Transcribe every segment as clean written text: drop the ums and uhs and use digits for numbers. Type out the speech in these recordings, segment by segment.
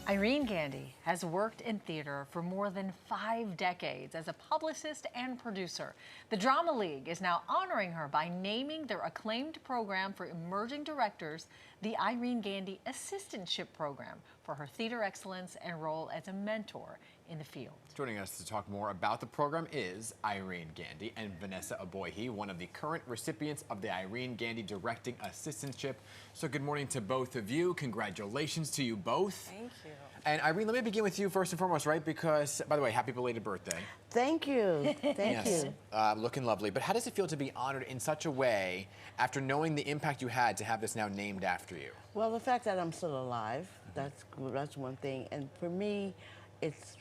Irene Gandy has worked in theater for more than 5 decades as a publicist and producer. The Drama League is now honoring her by naming their acclaimed program for emerging directors the Irene Gandy Assistantship Program for her theater excellence and role as a mentor in the field. Joining us to talk more about the program is Irene Gandy and Vanessa Aboihi, one of the current recipients of the Irene Gandy Directing Assistantship. So good morning to both of you. Congratulations to you both. Thank you. And Irene, let me begin with you first and foremost, right? Because, by the way, happy belated birthday. Thank you. Thank you. Looking lovely. But how does it feel to be honored in such a way after knowing the impact you had to have this now named after you? Well, the fact that I'm still alive, that's one thing. And for me, it's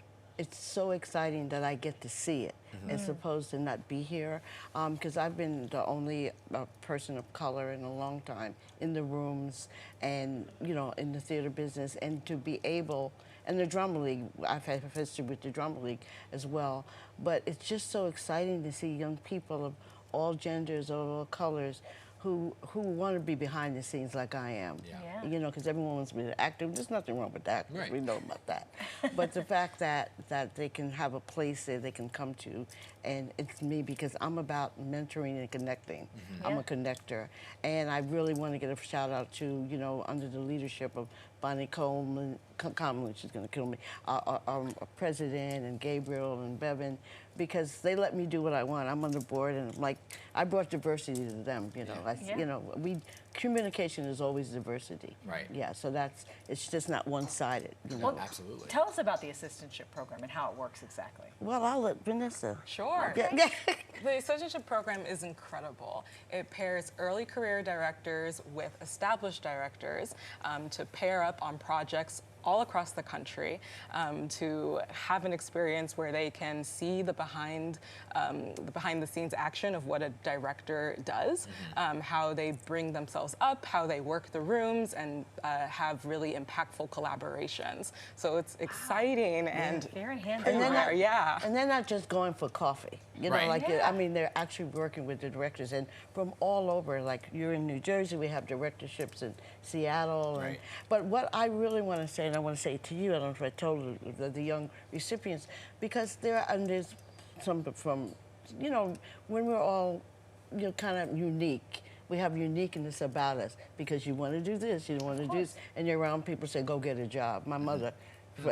so exciting that I get to see it as opposed to not be here. Because I've been the only person of color in a long time in the rooms and, you know, in the theater business. And to be able, and the Drama League, I've had a history with the Drama League as well. But it's just so exciting to see young people of all genders, of all colors, who want to be behind the scenes like I am. Yeah. You know, because everyone wants me to act. There's nothing wrong with that. Right. We know about that. But the fact that they can have a place that they can come to, and it's me because I'm about mentoring and connecting. I'm a connector. And I really want to give a shout out to, you know, under the leadership of Bonnie Coleman, she's going to kill me, our president and Gabriel and Bevan, because they let me do what I want. I'm on the board, and like I brought diversity to them. You know, you know, communication is always diversity. Right. Yeah. So it's just not one-sided. You know? Well, absolutely. Tell us about the assistantship program and how it works exactly. Well, I'll let Vanessa. Sure. Yeah. The assistantship program is incredible. It pairs early career directors with established directors to pair up on projects all across the country to have an experience where they can see the behind the scenes action of what a director does, how they bring themselves up, how they work the rooms, and have really impactful collaborations. So it's exciting and very handy. And and they're not just going for coffee. You know, like I mean, they're actually working with the directors and from all over. Like you're in New Jersey, we have directorships in Seattle. And, but what I really want to say, and I want to say to you, I don't know if I told the young recipients, because there's some from, you know, when we're all, you know, kind of unique. We have uniqueness about us because you want to do this, you want to do this, and you're around people say, go get a job. My mother,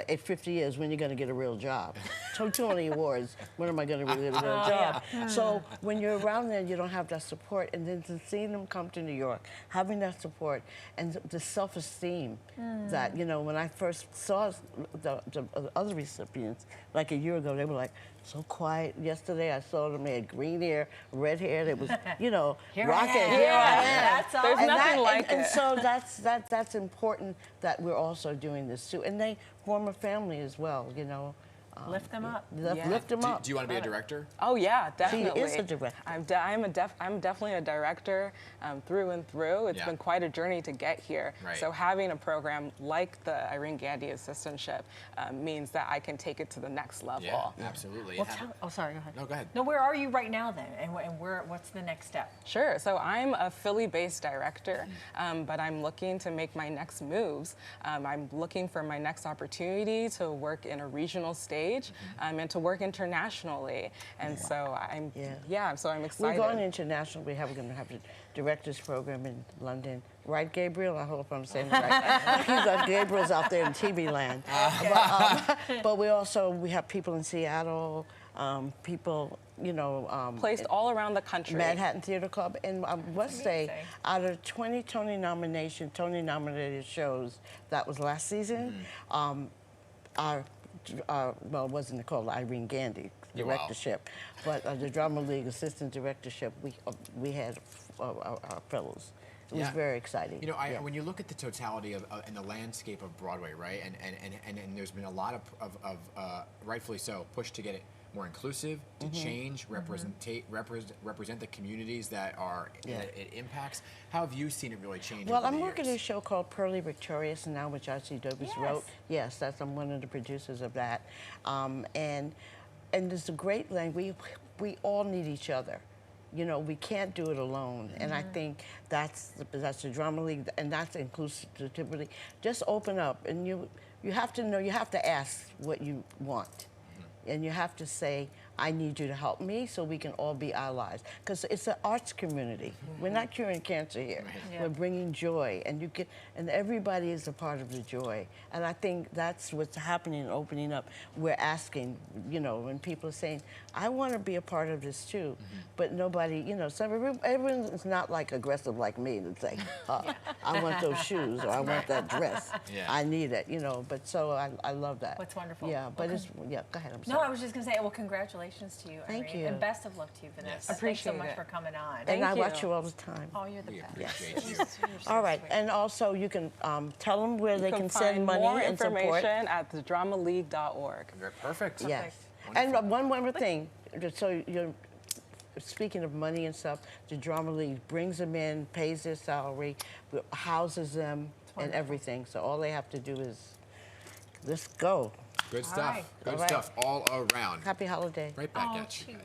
at 50 years, when you're going to get a real job? So too many awards, when am I going to really get a real job? So when you're around there, you don't have that support, and then to see them come to New York, having that support, and the self-esteem that, you know, when I first saw the other recipients, like a year ago, they were like, so quiet. Yesterday I saw them, they had green hair, red hair, they was, you know, rocking. That's all. There's nothing like it. And so that's important that we're also doing this too. And they form a family as well, you know. Lift them up. Lift them up. Do you want to be a director? Oh yeah, definitely. She is a director. I'm definitely a director through and through. It's been quite a journey to get here. So having a program like the Irene Gandy Assistantship means that I can take it to the next level. Yeah, absolutely. Well, sorry, go ahead. No, go ahead. No, where are you right now then, and what's the next step? Sure. So I'm a Philly-based director, but I'm looking to make my next moves. I'm looking for my next opportunity to work in a regional stage. And to work internationally, and so I'm so I'm excited. We're going international. We're going to have a directors program in London, right, Gabriel? I hope I'm saying it right. Gabriel's out there in TV land. But we have people in Seattle, people, you know, placed all around the country. Manhattan Theater Club, and I must say, out of 20 Tony-nominated shows that was last season, well, it wasn't called Irene Gandy directorship, but the Drama League assistant directorship, we had our fellows. It was very exciting. You know, when you look at the totality of and the landscape of Broadway, right, and there's been a lot of rightfully so, push to get it more inclusive, to change, represent the communities that it impacts. How have you seen it really change? Well, I'm working on a show called Pearly Victorious now, which R.C. Douglas wrote. Yes, I'm one of the producers of that. And it's a great language. We all need each other. You know, we can't do it alone, and I think that's the Drama League, and that's inclusivity. Just open up, and you have to know, you have to ask what you want. And you have to say, I need you to help me so we can all be allies. Because it's an arts community. We're not curing cancer here. Yeah. We're bringing joy, and and everybody is a part of the joy. And I think that's what's happening and opening up. We're asking, you know, when people are saying, I want to be a part of this too, but nobody, you know, everyone's not like aggressive like me to say, I want those shoes or I want that dress. Yeah. I need it, you know. But so I love that. What's wonderful. Yeah, but Well, it's, yeah, go ahead, I'm No, sorry. I was just going to say, well, congratulations to you, Thank Irene, you. and best of luck to you, Vanessa. Yes. Thanks Appreciate so much it. for coming on. And Thank I you. watch you all the time. Oh, you're the We best. appreciate you. You're so All right, sweet. and also you can tell them where they You can find send money more and support. information at thedramaleague.org. Very perfect. Yes. And one more thing, just so you're speaking of money and stuff, the Drama League brings them in, pays their salary, houses them, and everything. So all they have to do is let's go. Good stuff. right. Good All right. stuff all around. Happy holiday. Right back Oh, at you. geez.